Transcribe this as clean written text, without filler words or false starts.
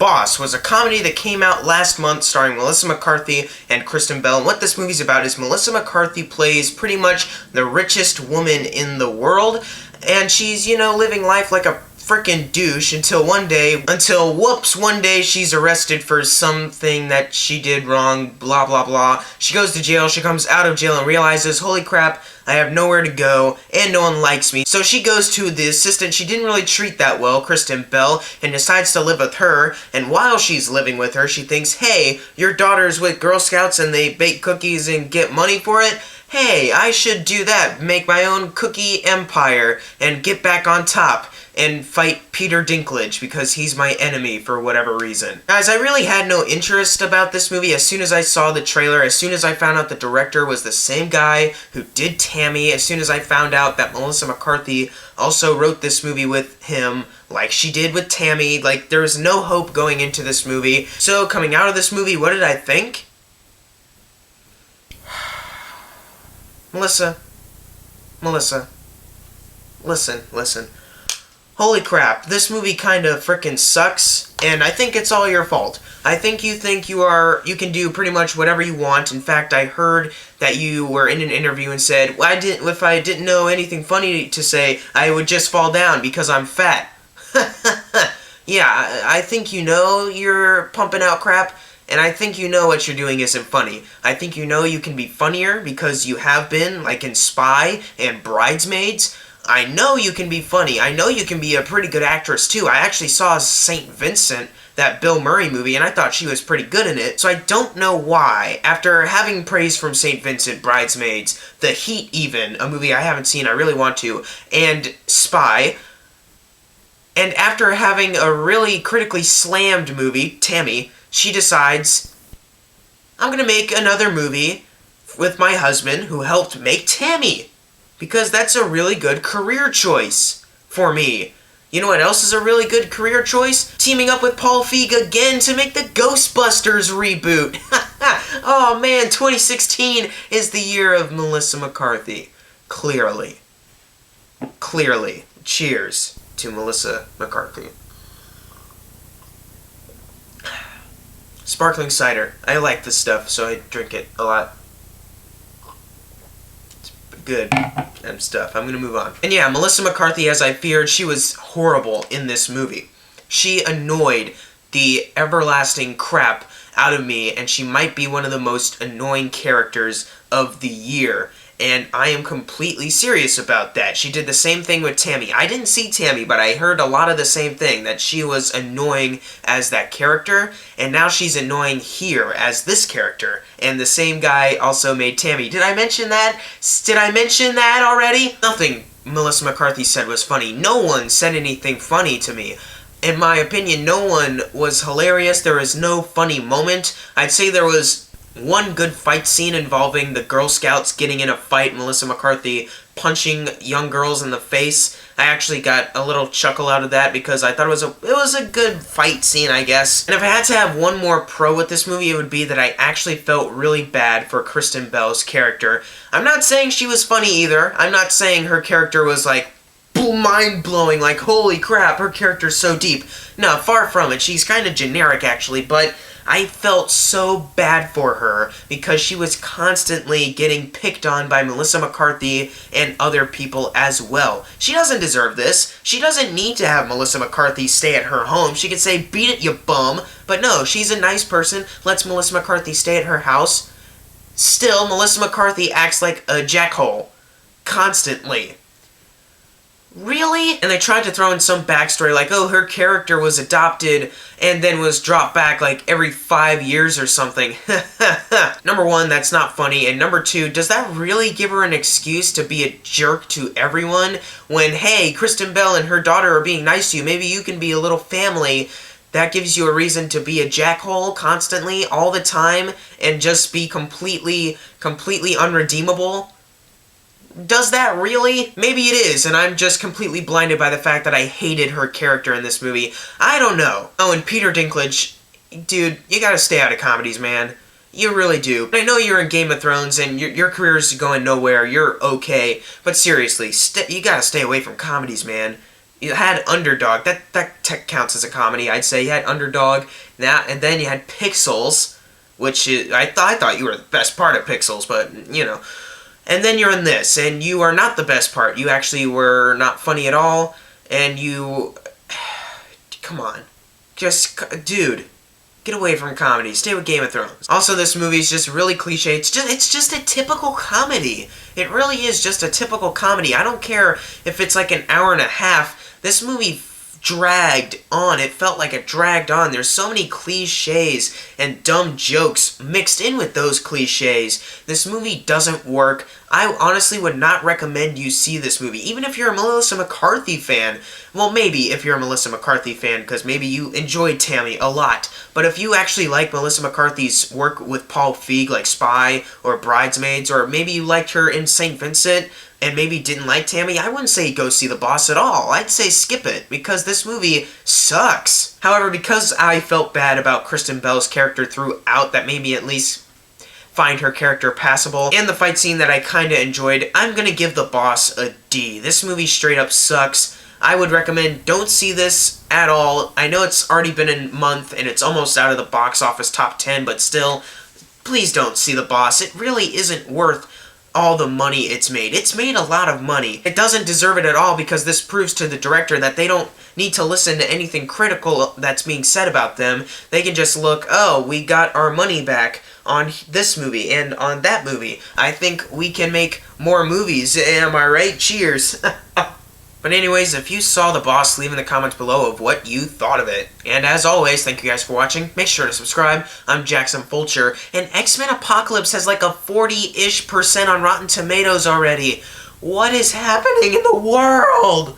Boss was a comedy that came out last month starring Mellisa McCarthy and Kristen Bell. And what this movie's about is Mellisa McCarthy plays pretty much the richest woman in the world. And she's, living life like a frickin' douche until one day she's arrested for something that she did wrong, blah blah blah. She goes to jail, she comes out of jail and realizes, holy crap, I have nowhere to go, and no one likes me. So she goes to the assistant she didn't really treat that well, Kristen Bell, and decides to live with her, and while she's living with her, she thinks, hey, your daughter's with Girl Scouts and they bake cookies and get money for it? Hey, I should do that, make my own cookie empire, and get back on top, and fight Peter Dinklage, because he's my enemy for whatever reason. Guys, I really had no interest about this movie as soon as I saw the trailer, as soon as I found out the director was the same guy who did Tammy, as soon as I found out that Mellisa McCarthy also wrote this movie with him, like she did with Tammy. Like, there was no hope going into this movie. So, coming out of this movie, what did I think? Mellisa, listen. Holy crap, this movie kinda frickin' sucks, and I think it's all your fault. I think you you can do pretty much whatever you want. In fact, I heard that you were in an interview and said, well, if I didn't know anything funny to say, I would just fall down because I'm fat. Yeah, I think you're pumping out crap, and I think what you're doing isn't funny. I think you can be funnier because you have been, like in Spy and Bridesmaids. I know you can be funny. I know you can be a pretty good actress too. I actually saw St. Vincent, that Bill Murray movie, and I thought she was pretty good in it. So I don't know why, after having praise from St. Vincent, Bridesmaids, The Heat even, a movie I haven't seen, I really want to, and Spy, and after having a really critically slammed movie, Tammy, she decides, I'm gonna make another movie with my husband who helped make Tammy. Because that's a really good career choice for me. You know what else is a really good career choice? Teaming up with Paul Feig again to make the Ghostbusters reboot. Oh man, 2016 is the year of Mellisa McCarthy. Clearly. Cheers to Mellisa McCarthy. Sparkling cider. I like this stuff, so I drink it a lot. Good and stuff. I'm gonna move on. And yeah, Mellisa McCarthy, as I feared, she was horrible in this movie. She annoyed the everlasting crap out of me, and she might be one of the most annoying characters of the year. And I am completely serious about that. She did the same thing with Tammy. I didn't see Tammy, but I heard a lot of the same thing, that she was annoying as that character, and now she's annoying here as this character. And the same guy also made Tammy. Did I mention that? Did I mention that already? Nothing Mellisa McCarthy said was funny. No one said anything funny to me. In my opinion, no one was hilarious. There was no funny moment. I'd say there was one good fight scene involving the Girl Scouts getting in a fight, Mellisa McCarthy punching young girls in the face. I actually got a little chuckle out of that because I thought it was a good fight scene, I guess. And if I had to have one more pro with this movie, it would be that I actually felt really bad for Kristen Bell's character. I'm not saying she was funny either. I'm not saying her character was like mind-blowing, like holy crap, her character's so deep. No, far from it. She's kind of generic actually, but I felt so bad for her because she was constantly getting picked on by Mellisa McCarthy and other people as well. She doesn't deserve this. She doesn't need to have Mellisa McCarthy stay at her home. She could say, beat it, you bum. But no, she's a nice person, lets Mellisa McCarthy stay at her house. Still, Mellisa McCarthy acts like a jackhole. Constantly. Really? And they tried to throw in some backstory like, oh, her character was adopted and then was dropped back like every 5 years or something. Number one, that's not funny. And number two, does that really give her an excuse to be a jerk to everyone when, hey, Kristen Bell and her daughter are being nice to you. Maybe you can be a little family. That gives you a reason to be a jackhole constantly, all the time, and just be completely unredeemable? Does that really? Maybe it is, and I'm just completely blinded by the fact that I hated her character in this movie. I don't know. Oh, and Peter Dinklage, dude, you gotta stay out of comedies, man. You really do. I know you're in Game of Thrones, and your career's going nowhere. You're okay, but seriously, you gotta stay away from comedies, man. You had Underdog. That counts as a comedy, I'd say. You had Underdog, and then you had Pixels, which I thought you were the best part of Pixels, but, you know. And then you're in this, and you are not the best part. You actually were not funny at all, and you... Come on. Dude, get away from comedy. Stay with Game of Thrones. Also, this movie is just really cliche. It's just a typical comedy. It really is just a typical comedy. I don't care if it's like an hour and a half. This movie dragged on. It felt like it dragged on. There's so many cliches and dumb jokes mixed in with those cliches. This movie doesn't work. I honestly would not recommend you see this movie. Even if you're a Mellisa McCarthy fan. Well, maybe if you're a Mellisa McCarthy fan, because maybe you enjoyed Tammy a lot. But if you actually like Mellisa McCarthy's work with Paul Feig, like Spy or Bridesmaids, or maybe you liked her in St. Vincent, and maybe didn't like Tammy, I wouldn't say go see The Boss at all. I'd say skip it, because this movie sucks. However, because I felt bad about Kristen Bell's character throughout, that made me at least find her character passable, and the fight scene that I kinda enjoyed, I'm gonna give The Boss a D. This movie straight up sucks. I would recommend don't see this at all. I know it's already been a month, and it's almost out of the box office top 10, but still, please don't see The Boss. It really isn't worth all the money it's made. It's made a lot of money. It doesn't deserve it at all, because this proves to the director that they don't need to listen to anything critical that's being said about them. They can just look, oh, we got our money back on this movie and on that movie. I think we can make more movies. Am I right? Cheers. But anyways, if you saw The Boss, leave in the comments below of what you thought of it. And as always, thank you guys for watching. Make sure to subscribe. I'm Jackson Fulcher, and X-Men Apocalypse has like a 40-ish% on Rotten Tomatoes already. What is happening in the world?